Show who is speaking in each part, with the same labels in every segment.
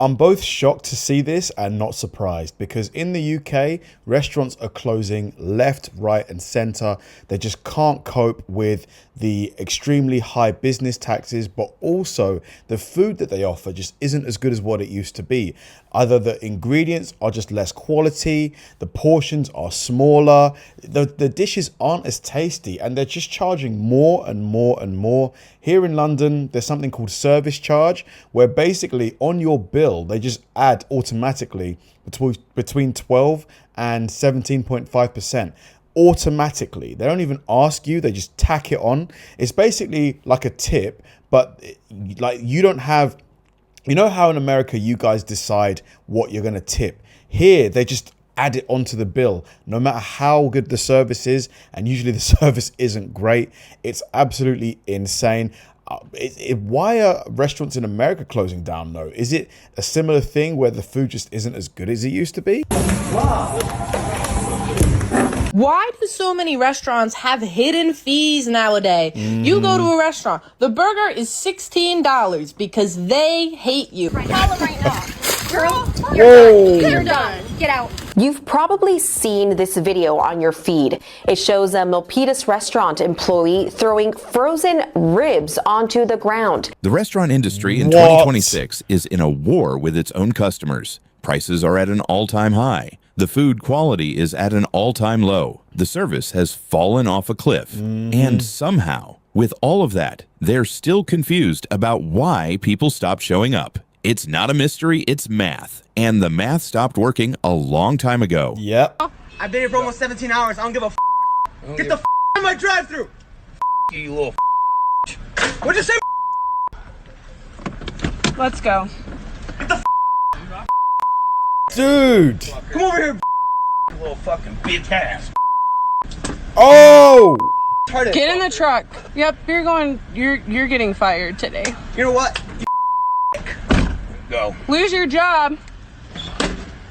Speaker 1: I'm both shocked to see this and not surprised, because in the UK, restaurants are closing left, right and centre. They just can't cope with the extremely high business taxes, but also the food that they offer just isn't as good as what it used to be. Either the ingredients are just less quality, the portions are smaller, the dishes aren't as tasty, and they're just charging more and more and more. Here in London, there's something called service charge, where basically on your bill, they just add automatically between 12 and 17.5%. Automatically. They don't even ask you, they just tack it on. It's basically like a tip, but like you don't have, you know how in America you guys decide what you're going to tip. Here they just add it onto the bill, no matter how good the service is, and usually the service isn't great. It's absolutely insane. Why are restaurants in America closing down though? Is it a similar thing where the food just isn't as good as it used to be?
Speaker 2: Wow. Why do so many restaurants have hidden fees nowadays? You go to a restaurant, the burger is $16 because they hate you.
Speaker 3: Call them right now. Girl, you're done. Get out.
Speaker 4: You've probably seen this video on your feed. It shows a Milpitas restaurant employee throwing frozen ribs onto the ground.
Speaker 5: The restaurant industry in 2026 is in a war with its own customers. Prices are at an all-time high. The food quality is at an all-time low. The service has fallen off a cliff. And somehow, with all of that, they're still confused about why people stopped showing up. It's not a mystery, it's math. And the math stopped working a long time ago.
Speaker 1: Yep.
Speaker 6: I've been here for almost 17 hours. I don't give a Get the in my drive-thru.
Speaker 7: You little
Speaker 6: What'd you say?
Speaker 2: Let's go.
Speaker 6: Get the
Speaker 1: Dude.
Speaker 6: Come over here.
Speaker 7: you little fucking bitch ass.
Speaker 1: Oh.
Speaker 2: Get in the truck. Yep, you're getting fired today.
Speaker 6: You know what?
Speaker 7: Go.
Speaker 2: Lose your job.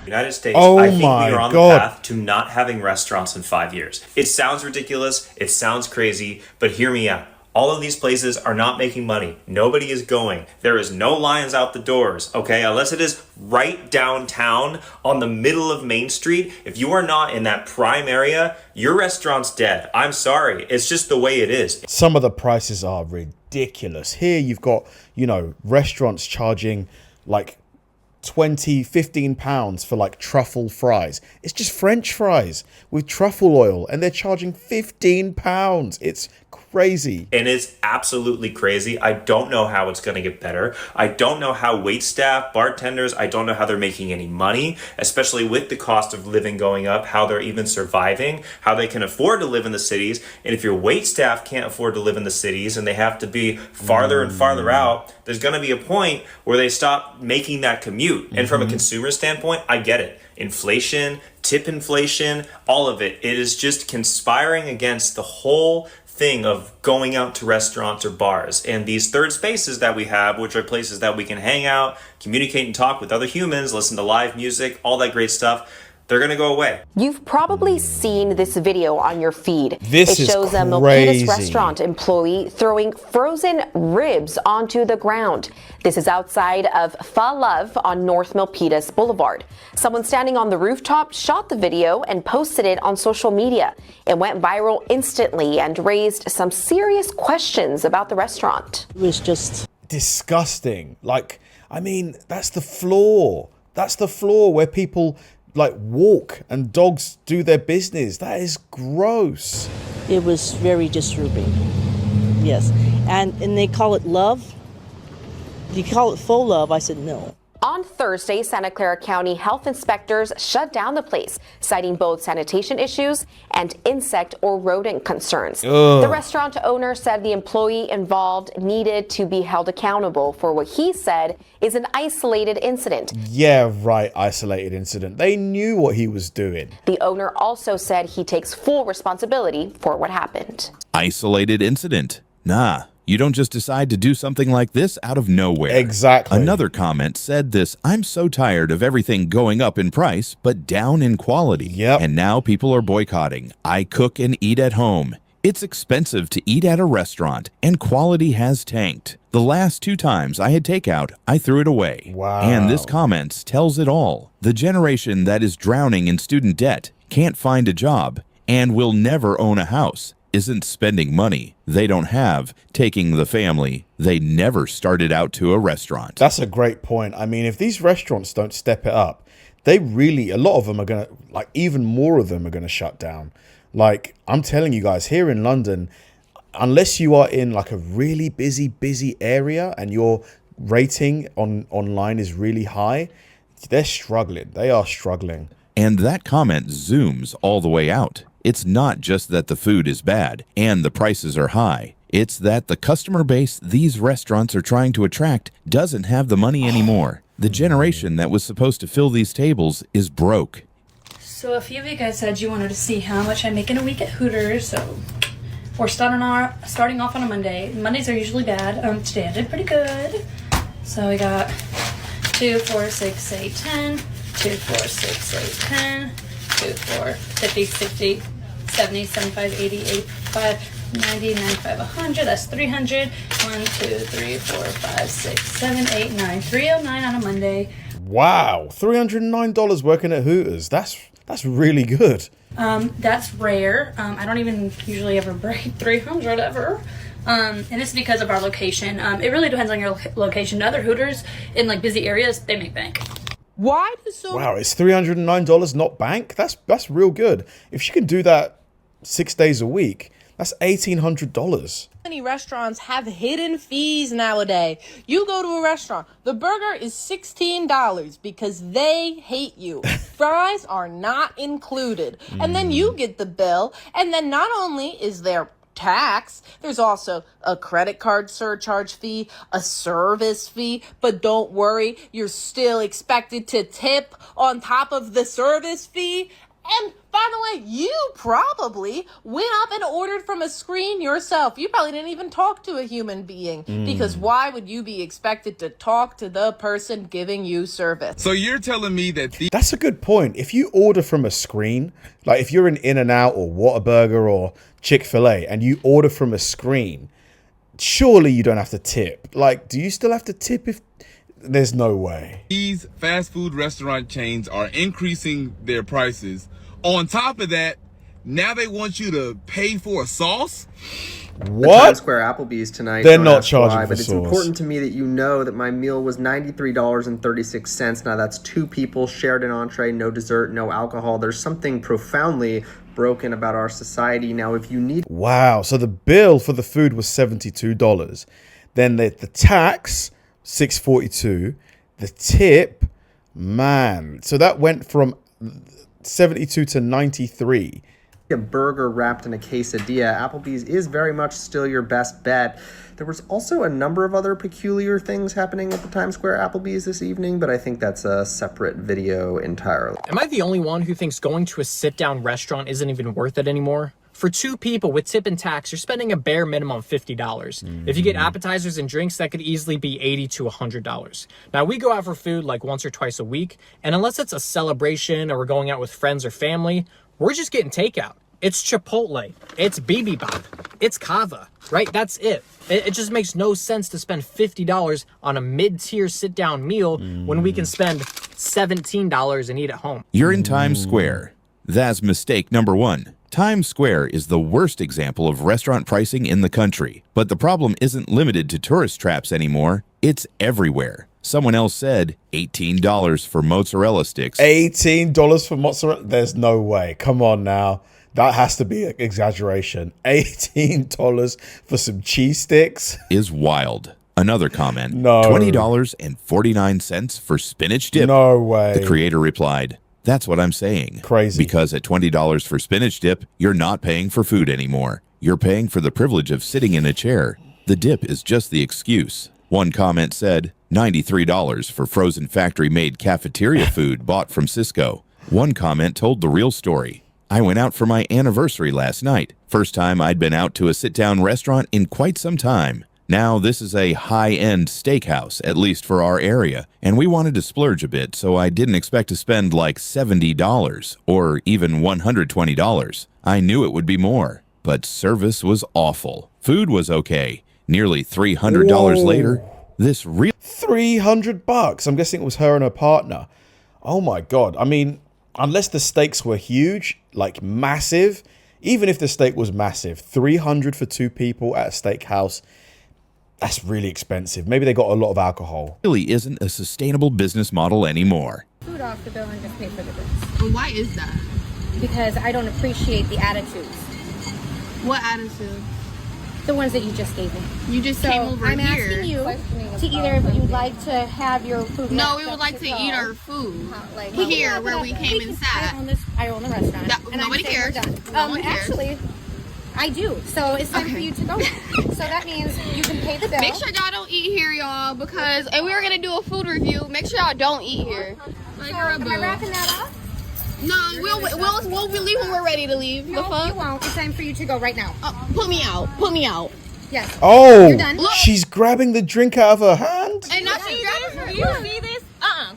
Speaker 8: United States,
Speaker 1: Oh
Speaker 8: I think we
Speaker 1: my
Speaker 8: are on
Speaker 1: God.
Speaker 8: the path to not having restaurants in 5 years. It sounds ridiculous, it sounds crazy, but hear me out. All of these places are not making money. Nobody is going. There is no lines out the doors, okay? Unless it is right downtown on the middle of Main Street. If you are not in that prime area, your restaurant's dead. I'm sorry. It's just the way it is.
Speaker 1: Some of the prices are ridiculous. Here you've got, you know, restaurants charging like 20, 15 pounds for like truffle fries. It's just French fries with truffle oil and they're charging 15 pounds. It's crazy.
Speaker 8: And it's absolutely crazy. I don't know how it's going to get better. I don't know how waitstaff, bartenders, I don't know how they're making any money, especially with the cost of living going up, how they're even surviving, how they can afford to live in the cities. And if your waitstaff can't afford to live in the cities and they have to be farther and farther out, there's going to be a point where they stop making that commute. And from a consumer standpoint, I get it. Inflation, tip inflation, all of it. It is just conspiring against the whole thing of going out to restaurants or bars. And these third spaces that we have, which are places that we can hang out, communicate and talk with other humans, listen to live music, all that great stuff, they're going to go away.
Speaker 4: You've probably seen this video on your feed.
Speaker 1: This
Speaker 4: it shows
Speaker 1: is
Speaker 4: a Milpitas
Speaker 1: crazy.
Speaker 4: restaurant employee throwing frozen ribs onto the ground. This is outside of Fa Love on North Milpitas Boulevard. Someone standing on the rooftop shot the video and posted it on social media. It went viral instantly and raised some serious questions about the restaurant.
Speaker 9: It was just
Speaker 1: disgusting. Like, I mean, that's the floor. That's the floor where people like walk and dogs do their business. That is gross.
Speaker 9: It was very disturbing. Yes. And they call it love. Do you call it faux love? I said no.
Speaker 4: On Thursday, Santa Clara County health inspectors shut down the place, citing both sanitation issues and insect or rodent concerns. The restaurant owner said the employee involved needed to be held accountable for what he said is an isolated incident.
Speaker 1: Yeah, right, isolated incident. They knew what he was doing.
Speaker 4: The owner also said he takes full responsibility for what happened.
Speaker 5: Isolated incident. Nah. You don't just decide to do something like this out of nowhere.
Speaker 1: Exactly.
Speaker 5: Another comment said this, I'm so tired of everything going up in price, but down in quality.
Speaker 1: Yep.
Speaker 5: And now people are boycotting. I cook and eat at home. It's expensive to eat at a restaurant, and quality has tanked. The last 2 times I had takeout, I threw it away.
Speaker 1: Wow.
Speaker 5: And this comment tells it all. The generation that is drowning in student debt, can't find a job, and will never own a house, isn't spending money they don't have, taking the family they never started out to a restaurant.
Speaker 1: That's a great point. I mean, if these restaurants don't step it up, they really, a lot of them are going to, like, even more of them are going to shut down. Like, I'm telling you guys, here in London, unless you are in like a really busy area and your rating online is really high, they're struggling. They are struggling.
Speaker 5: And that comment zooms all the way out. It's not just that the food is bad and the prices are high. It's that the customer base these restaurants are trying to attract doesn't have the money anymore. The generation that was supposed to fill these tables is broke.
Speaker 3: So a few of you guys said you wanted to see how much I make in a week at Hooters, so we're starting off on a Monday. Mondays are usually bad. Today I did pretty good. So we got 2, 4, 6, 8, 10, 2, 4, 6, 8, 10, 2, 4, 50, 60, 70, 75, 80, 85, 90, 95, 100. That's 300. 1, 2, 3, 4, 5, 6, 7, 8, 9. 309 on a Monday.
Speaker 1: Wow, $309 working at Hooters. That's really good.
Speaker 3: That's rare. I don't even usually ever break 300 ever. And this is because of our location. It really depends on your location. Other Hooters in like busy areas, they make bank.
Speaker 2: Why do so
Speaker 1: Wow, it's $309 not bank? That's real good. If she can do that 6 days a week, that's $1,800.
Speaker 2: many restaurants have hidden fees nowadays? You go to a restaurant, the burger is $16 because they hate you. Fries are not included. And then you get the bill, and then not only is there tax, there's also a credit card surcharge fee, a service fee, but don't worry, you're still expected to tip on top of the service fee. And by the way, you probably went up and ordered from a screen yourself. You probably didn't even talk to a human being because why would you be expected to talk to the person giving you service?
Speaker 10: So you're telling me that
Speaker 1: That's a good point. If you order from a screen, like if you're in In-N-Out or Whataburger or Chick-fil-A and you order from a screen, surely you don't have to tip. Like, do you still have to tip if... There's no way.
Speaker 10: these fast food restaurant chains are increasing their prices? On top of that, now they want you to pay for a sauce?
Speaker 1: What?
Speaker 11: Times Square Applebee's tonight.
Speaker 1: They're
Speaker 11: Don't
Speaker 1: not
Speaker 11: ask
Speaker 1: charging
Speaker 11: why,
Speaker 1: for
Speaker 11: but it's
Speaker 1: sauce.
Speaker 11: important to me that you know that my meal was $93.36. Now that's 2 people shared an entree, no dessert, no alcohol. There's something profoundly broken about our society. Now, if you need...
Speaker 1: Wow. So the bill for the food was $72. Then the tax, $6.42. The tip, man. So that went from 72 to 93.
Speaker 11: A burger wrapped in a quesadilla, Applebee's is very much still your best bet. There was also a number of other peculiar things happening at the Times Square Applebee's this evening, but I think that's a separate video entirely.
Speaker 12: Am I the only one who thinks going to a sit-down restaurant isn't even worth it anymore? For 2 people with tip and tax, you're spending a bare minimum $50. If you get appetizers and drinks, that could easily be $80 to $100. Now, we go out for food like once or twice a week, and unless it's a celebration or we're going out with friends or family, we're just getting takeout. It's Chipotle, it's bibimbap, it's kava, right? That's it. It just makes no sense to spend $50 on a mid-tier sit-down meal when we can spend $17 and eat at home.
Speaker 5: You're in Times Square. That's mistake number 1. Times Square is the worst example of restaurant pricing in the country. But the problem isn't limited to tourist traps anymore. It's everywhere. Someone else said $18 for mozzarella sticks.
Speaker 1: $18 for mozzarella? There's no way. Come on now. That has to be an exaggeration. $18 for some cheese sticks?
Speaker 5: Is wild. Another comment.
Speaker 1: No.
Speaker 5: $20.49 for spinach dip.
Speaker 1: No way.
Speaker 5: The creator replied, "That's what I'm saying.
Speaker 1: Crazy.
Speaker 5: Because at $20 for spinach dip, you're not paying for food anymore. You're paying for the privilege of sitting in a chair. The dip is just the excuse." One comment said, $93 for frozen factory-made cafeteria food bought from Cisco. One comment told the real story. "I went out for my anniversary last night. First time I'd been out to a sit-down restaurant in quite some time. Now this is a high-end steakhouse, at least for our area, and we wanted to splurge a bit, so I didn't expect to spend like $70 or even $120. I knew it would be more, but service was awful. Food was okay. Nearly $300 later, this real
Speaker 1: $300. I'm guessing it was her and her partner. Oh my God. I mean, unless the stakes were huge, like massive, even if the steak was massive, $300 for 2 people at a steakhouse, that's really expensive. Maybe they got a lot of alcohol.
Speaker 5: really isn't a sustainable business model anymore.
Speaker 13: Food off the bill and just pay for the drinks.
Speaker 14: And why is that?
Speaker 13: Because I don't appreciate the attitudes.
Speaker 14: What attitude?
Speaker 13: The ones that you just gave me.
Speaker 14: You just came over
Speaker 13: I'm
Speaker 14: here.
Speaker 13: asking you to either if you'd like to have your food.
Speaker 14: No, we would like to eat our food here where we came and sat.
Speaker 13: I own the restaurant.
Speaker 14: Nobody cares.
Speaker 13: No one cares. Actually, I do. So it's time for you to go. So that means you can pay the bill.
Speaker 14: Make sure y'all don't eat here, y'all, because if we were gonna do a food review, make sure y'all don't eat here. Like,
Speaker 13: am I wrapping that up?
Speaker 14: No, we'll leave when we're ready to leave.
Speaker 13: No, you won't. It's time for you to go right now.
Speaker 14: Put me out. Put me out.
Speaker 13: Yes.
Speaker 1: Oh,
Speaker 13: You're done.
Speaker 1: she's grabbing the drink out of her hand.
Speaker 14: And now she's grabbing
Speaker 13: You see this?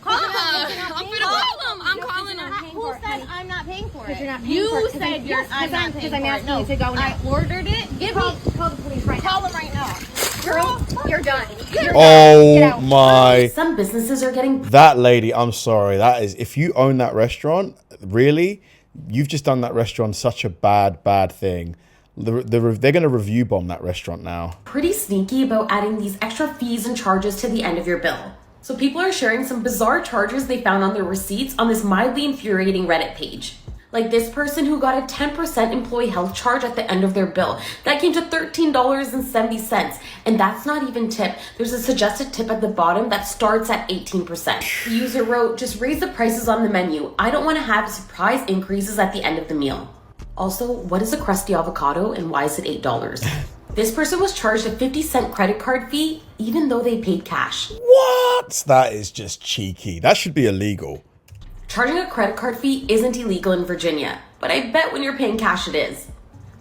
Speaker 13: Call them.
Speaker 14: I'm finna call them. I'm calling them.
Speaker 13: Who said I'm not paying for it? You're not paying
Speaker 14: You
Speaker 13: for it.
Speaker 14: said you're I'm not paying
Speaker 13: Because I'm asking you to go now.
Speaker 14: I ordered it.
Speaker 13: Call the police right now.
Speaker 14: Call them right now.
Speaker 13: Girl, you're done.
Speaker 1: Oh my.
Speaker 4: Some businesses are getting
Speaker 1: That lady, I'm sorry. That is, if you own that restaurant, really, you've just done that restaurant such a bad thing. They're going to review bomb that restaurant now.
Speaker 4: pretty sneaky about adding these extra fees and charges to the end of your bill. So people are sharing some bizarre charges they found on their receipts on this mildly infuriating Reddit page. Like this person who got a 10% employee health charge at the end of their bill. That came to $13.70. And that's not even tip. There's a suggested tip at the bottom that starts at 18%. The user wrote, just raise the prices on the menu. I don't want to have surprise increases at the end of the meal. Also, what is a crusty avocado and why is it $8? This person was charged a 50-cent credit card fee even though they paid cash.
Speaker 1: What? That is just cheeky. That should be illegal.
Speaker 4: Charging a credit card fee isn't illegal in Virginia, but I bet when you're paying cash it is.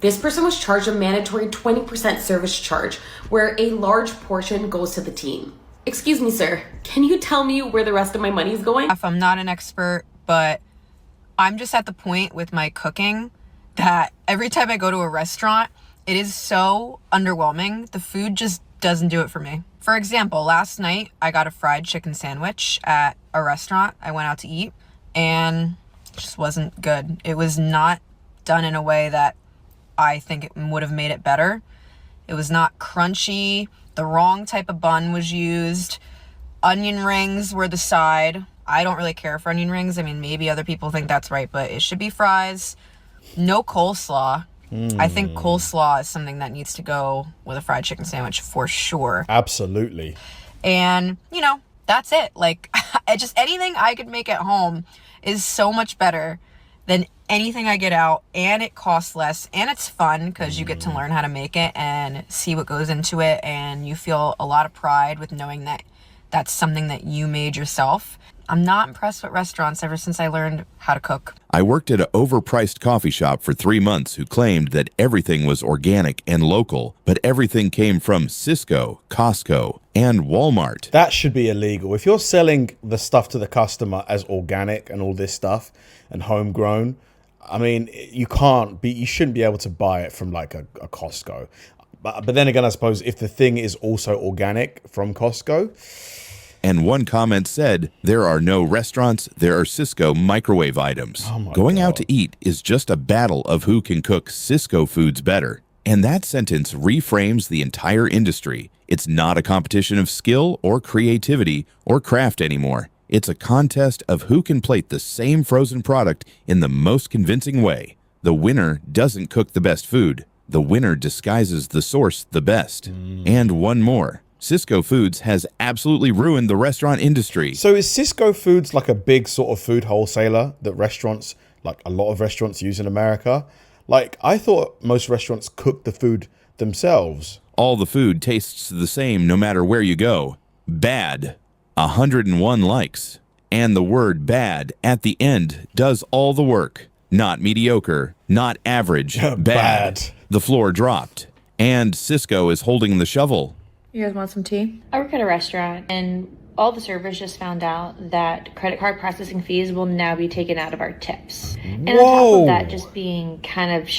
Speaker 4: This person was charged a mandatory 20% service charge, where a large portion goes to the team. Excuse me, sir, can you tell me where the rest of my money is going?
Speaker 15: I'm not an expert, but I'm just at the point with my cooking that every time I go to a restaurant, it is so underwhelming. The food just doesn't do it for me. For example, last night I got a fried chicken sandwich at a restaurant I went out to eat, and it just wasn't good. It was not done in a way that I think it would have made it better. It was not crunchy. The wrong type of bun was used. Onion rings were the side. I don't really care for onion rings. I mean, maybe other people think that's right, but it should be fries. No coleslaw. I think coleslaw is something that needs to go with a fried chicken sandwich for sure.
Speaker 1: Absolutely.
Speaker 15: And, you know, that's it. Like, just anything I could make at home is so much better than anything I get out, and it costs less, and it's fun because you get to learn how to make it and see what goes into it, and you feel a lot of pride with knowing that that's something that you made yourself. I'm not impressed with restaurants ever since I learned how to cook.
Speaker 5: I worked at an overpriced coffee shop for 3 months who claimed that everything was organic and local, but everything came from Cisco, Costco, and Walmart.
Speaker 1: That should be illegal. If you're selling the stuff to the customer as organic and all this stuff and homegrown, I mean, you shouldn't be able to buy it from like a Costco. But then again, I suppose if the thing is also organic from Costco.
Speaker 5: And one comment said, there are no restaurants, there are Cisco microwave items. Going out to eat is just a battle of who can cook Cisco foods better. And that sentence reframes the entire industry. It's not a competition of skill or creativity or craft anymore. It's a contest of who can plate the same frozen product in the most convincing way. The winner doesn't cook the best food. The winner disguises the source the best. And one more. Cisco Foods has absolutely ruined the restaurant industry.
Speaker 1: So is Cisco Foods like a big sort of food wholesaler that restaurants, like a lot of restaurants use in America? Like, I thought most restaurants cook the food themselves.
Speaker 5: All the food tastes the same no matter where you go. Bad. 101 likes. And the word bad at the end does all the work. Not mediocre, not average, bad. The floor dropped. And Cisco is holding the shovel.
Speaker 16: You guys want some tea? I work at a restaurant, and all the servers just found out that credit card processing fees will now be taken out of our tips. And on top of that just being kind of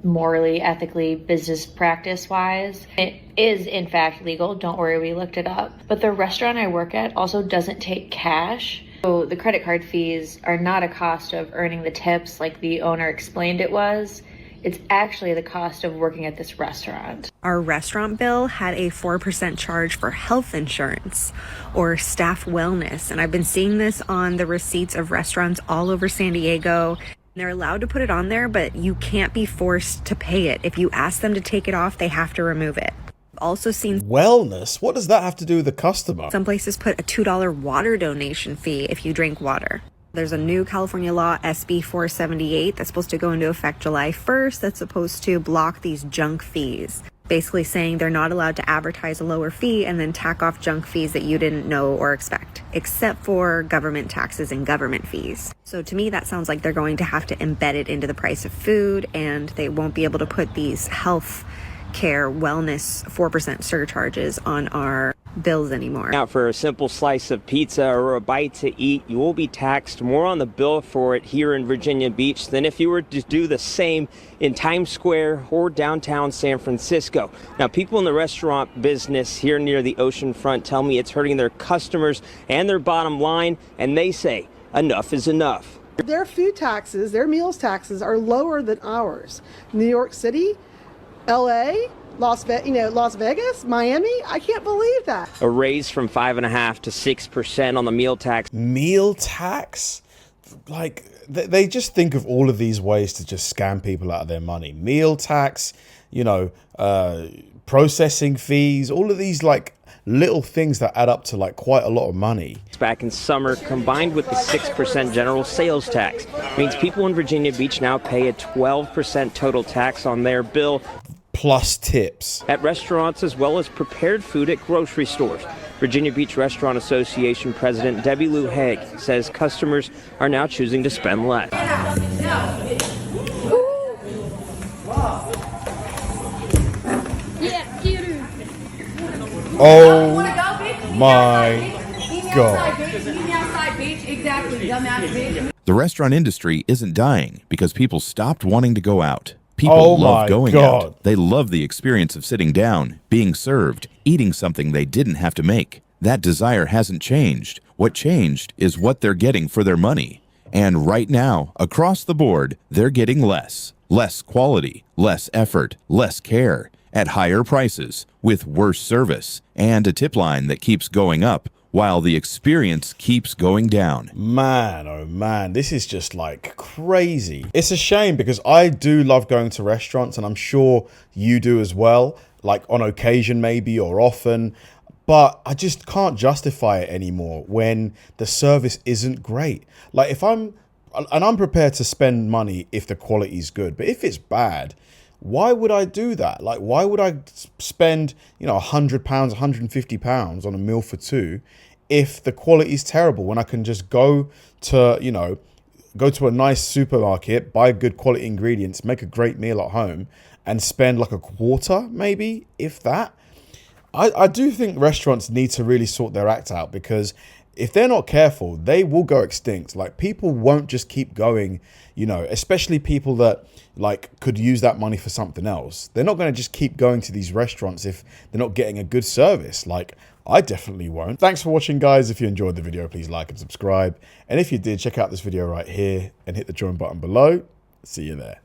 Speaker 16: morally, ethically, business practice wise. It is in fact legal. Don't worry, we looked it up. But the restaurant I work at also doesn't take cash. So the credit card fees are not a cost of earning the tips like the owner explained it was. It's actually the cost of working at this restaurant.
Speaker 17: Our restaurant bill had a 4% charge for health insurance or staff wellness. And I've been seeing this on the receipts of restaurants all over San Diego. They're allowed to put it on there, but you can't be forced to pay it. If you ask them to take it off, they have to remove it. I've also seen
Speaker 1: wellness. What does that have to do with the customer?
Speaker 17: Some places put a $2 water donation fee if you drink water. There's a new California law, SB 478, that's supposed to go into effect July 1st. That's supposed to block these junk fees. Basically saying they're not allowed to advertise a lower fee and then tack off junk fees that you didn't know or expect, except for government taxes and government fees. So to me, that sounds like they're going to have to embed it into the price of food, and they won't be able to put these health care wellness 4% surcharges on our bills anymore.
Speaker 18: Now, for a simple slice of pizza or a bite to eat, you will be taxed more on the bill for it here in Virginia Beach than if you were to do the same in Times Square or downtown San Francisco. Now, people in the restaurant business here near the ocean front tell me it's hurting their customers and their bottom line, and they say enough is enough.
Speaker 19: Their food taxes, their meals taxes are lower than ours. New York City, LA, Las Vegas, Miami, I can't believe that.
Speaker 18: A raise from 5.5% to 6% on the meal tax.
Speaker 1: Meal tax? Like, they just think of all of these ways to just scam people out of their money. Meal tax, you know, processing fees, all of these like little things that add up to like quite a lot of money.
Speaker 18: Back in summer, combined with the 6% general sales tax, means people in Virginia Beach now pay a 12% total tax on their bill.
Speaker 1: Plus tips.
Speaker 18: At restaurants as well as prepared food at grocery stores. Virginia Beach Restaurant Association President Debbie Lou Haig says customers are now choosing to spend less.
Speaker 1: Oh my God.
Speaker 5: The restaurant industry isn't dying because people stopped wanting to go out. People love going out. They love the experience of sitting down, being served, eating something they didn't have to make. That desire hasn't changed. What changed is what they're getting for their money. And right now, across the board, they're getting less. Less quality, less effort, less care, at higher prices, with worse service, and a tip line that keeps going up while the experience keeps going down.
Speaker 1: Man, oh man, this is just like crazy. It's a shame because I do love going to restaurants, and I'm sure you do as well, like on occasion maybe or often, but I just can't justify it anymore when the service isn't great. Like if I'm prepared to spend money if the quality is good, but if it's bad, why would I do that? Like, why would I spend, you know, £100, £150 on a meal for two if the quality is terrible when I can just go to, you know, go to a nice supermarket, buy good quality ingredients, make a great meal at home and spend like a quarter, maybe, if that? I do think restaurants need to really sort their act out, because if they're not careful, they will go extinct. Like, people won't just keep going, you know, especially people that like could use that money for something else. They're not going to just keep going to these restaurants if they're not getting a good service. Like, I definitely won't. Thanks for watching, guys. If you enjoyed the video, please like and subscribe. And if you did, check out this video right here and hit the join button below. See you there.